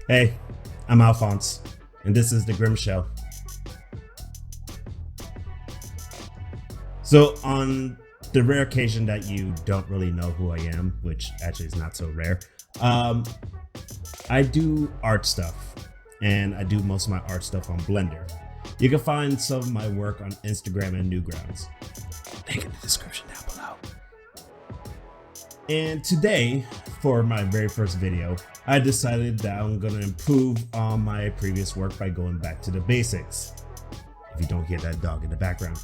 Hey, I'm Alphonse, and this is the Grim Show. So, on the rare occasion that you don't really know who I am, which actually is not so rare, I do art stuff, and I do most of my art stuff on Blender. You can find some of my work on Instagram and Newgrounds. Link in the description down below. And today, for my very first video, I decided that I'm going to improve on my previous work by going back to the basics. If you don't hear that dog in the background.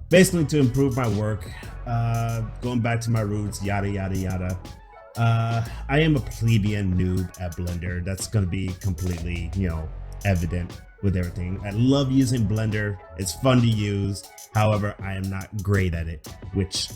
Basically, to improve my work, going back to my roots, yada yada yada. I am a plebeian noob at Blender. That's going to be completely, evident with everything. I love using Blender. It's fun to use. However, I am not great at it, which,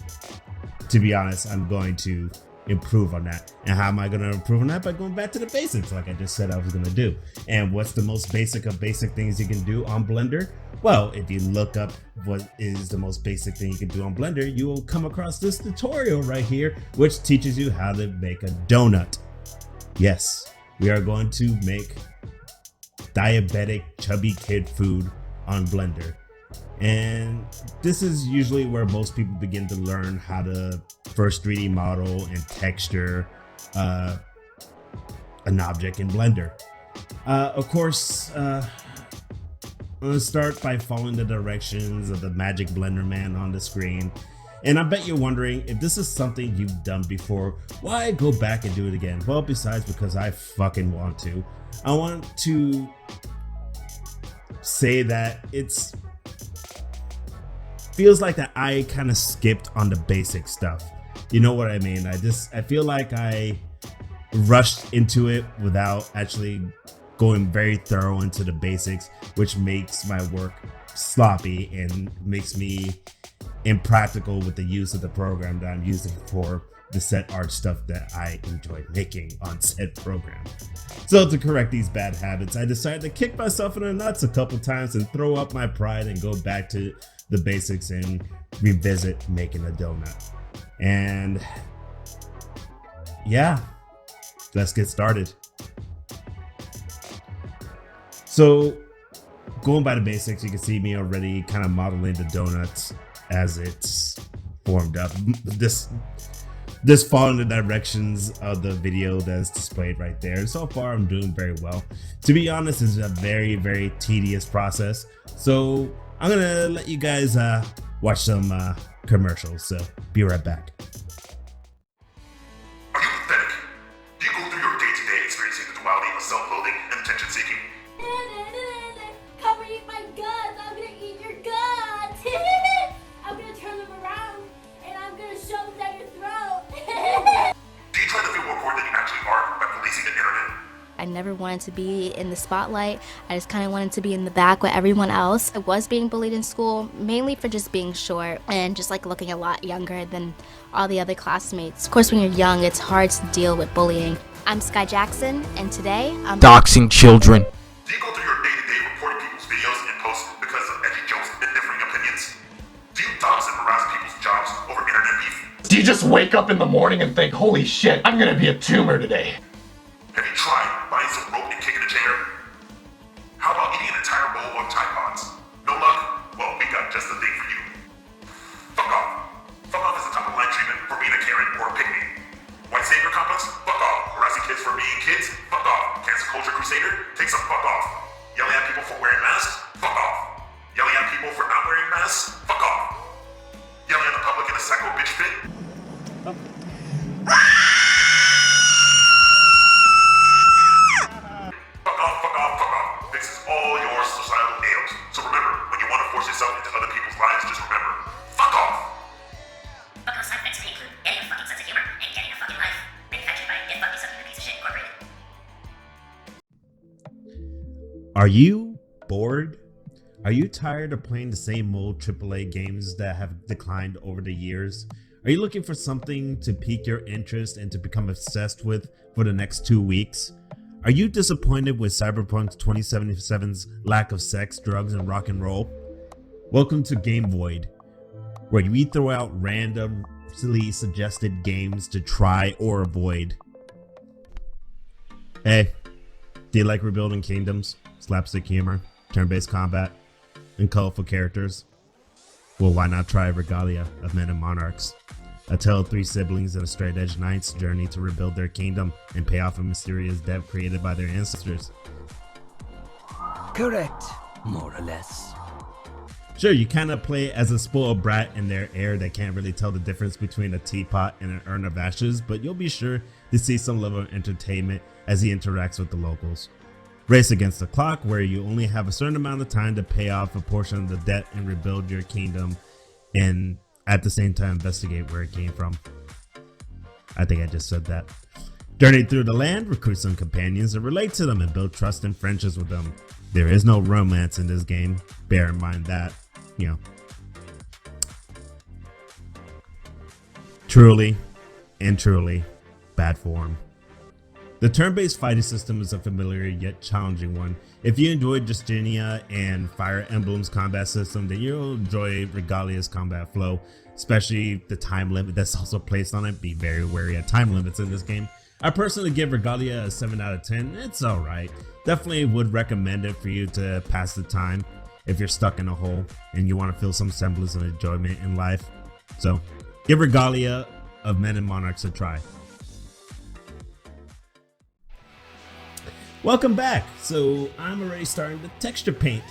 to be honest, I'm going to improve on that. And how am I going to improve on that? By going back to the basics, like I just said I was going to do. And what's the most basic of basic things you can do on Blender? Well, if you look up what is the most basic thing you can do on Blender, you will come across this tutorial right here, which teaches you how to make a donut. Yes, we are going to make diabetic chubby kid food on Blender. And this is usually where most people begin to learn how to first 3D model and texture an object in Blender. Of course, I'm gonna start by following the directions of the magic Blender man on the screen. And I bet you're wondering, if this is something you've done before, why go back and do it again? Well, besides because I fucking want to. I want to say that it's feels like that I kind of skipped on the basic stuff. You know what I mean? I feel like I rushed into it without actually going very thorough into the basics, which makes my work sloppy and makes me impractical with the use of the program that I'm using for the set art stuff that I enjoy making on said program. So to correct these bad habits, I decided to kick myself in the nuts a couple times and throw up my pride and go back to the basics and revisit making a donut. And yeah, let's get started. So going by the basics, you can see me already kind of modeling the donuts as it's formed up. This following the directions of the video that's displayed right there. So far, I'm doing very well. To be honest, it's a very, very tedious process. So I'm gonna let you guys watch some commercials. So be right back. Are you pathetic? Do you go through your day-to-day experiencing the duality of self-loathing and attention-seeking? Come eat my guts! I'm gonna eat your guts! I'm gonna turn them around and I'm gonna shove them down your throat! Do you try to feel more important than you actually are by policing the internet? I never wanted to be in the spotlight. I just kind of wanted to be in the back with everyone else. I was being bullied in school, mainly for just being short and just like looking a lot younger than all the other classmates. Of course, when you're young, it's hard to deal with bullying. I'm Sky Jackson, and today I'm doxing children. Do you go through your day-to-day reporting people's videos and posts because of edgy jokes and differing opinions? Do you dox and harass people's jobs over internet beef? Do you just wake up in the morning and think, holy shit, I'm gonna be a tumor today? Have you tried buying some rope and kicking a chair? How about eating an entire bowl of Tide Pods? No luck? Well, we got just the thing for you. Fuck off. Fuck off is the top-of-the-line treatment for being a Karen or a pygmy. White savior complex? Fuck off. Harassing kids for being kids? Fuck off. Cancel culture crusader? Take some fuck off. Yelling at people for wearing masks? Fuck off. Yelling at people for not wearing masks? Fuck off. Yelling at the public in a psycho bitch fit? This is all your societal ails. So remember, when you want to force yourself into other people's lives, just remember, fuck off! Fuck off side effects may include getting a fucking sense of humor and getting a fucking life. Manufactured by Get Fuck Me Something, a Piece of Shit Incorporated. Are you bored? Are you tired of playing the same old AAA games that have declined over the years? Are you looking for something to pique your interest and to become obsessed with for the next 2 weeks? Are you disappointed with Cyberpunk 2077's lack of sex, drugs, and rock and roll? Welcome to Game Void, where we throw out randomly suggested games to try or avoid. Hey, do you like rebuilding kingdoms, slapstick humor, turn-based combat, and colorful characters? Well, why not try Regalia of Men and Monarchs? A tale of three siblings and a straight-edge knight's journey to rebuild their kingdom and pay off a mysterious debt created by their ancestors. Correct, more or less. Sure, you kind of play as a spoiled brat in their heir that can't really tell the difference between a teapot and an urn of ashes, but you'll be sure to see some level of entertainment as he interacts with the locals. Race against the clock, where you only have a certain amount of time to pay off a portion of the debt and rebuild your kingdom, and at the same time investigate where it came from. I think I just said that. Journey through the land, recruit some companions and relate to them and build trust and friendships with them. There is no romance in this game, bear in mind that, you know. Truly and truly bad form. The turn-based fighting system is a familiar yet challenging one. If you enjoyed Justinia and Fire Emblem's combat system, then you'll enjoy Regalia's combat flow, especially the time limit that's also placed on it. Be very wary of time limits in this game. I personally give Regalia a 7 out of 10. It's alright. Definitely would recommend it for you to pass the time if you're stuck in a hole and you want to feel some semblance of enjoyment in life. So give Regalia of Men and Monarchs a try. Welcome back. So I'm already starting to texture paint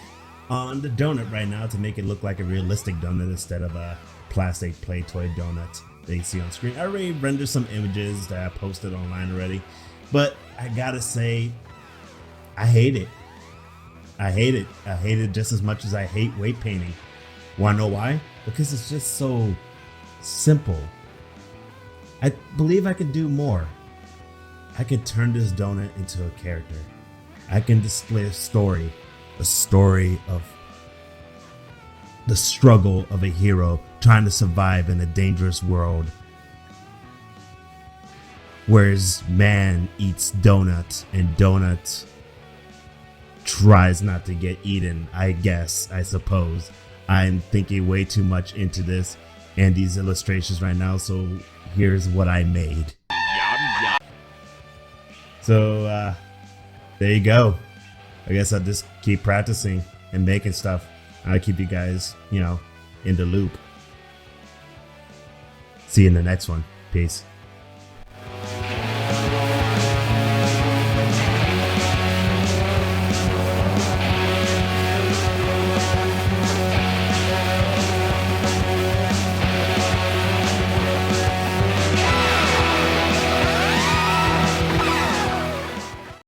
on the donut right now to make it look like a realistic donut instead of a plastic play toy donut that you see on screen. I already rendered some images that I posted online already, but I gotta say, I hate it. I hate it. I hate it just as much as I hate weight painting. Wanna know why? Because it's just so simple. I believe I could do more. I could turn this donut into a character. I can display a story of the struggle of a hero trying to survive in a dangerous world. Whereas man eats donuts and donut tries not to get eaten, I suppose. I'm thinking way too much into this and these illustrations right now, so here's what I made. So there you go. I guess I'll just keep practicing and making stuff. I'll keep you guys, in the loop. See you in the next one. Peace.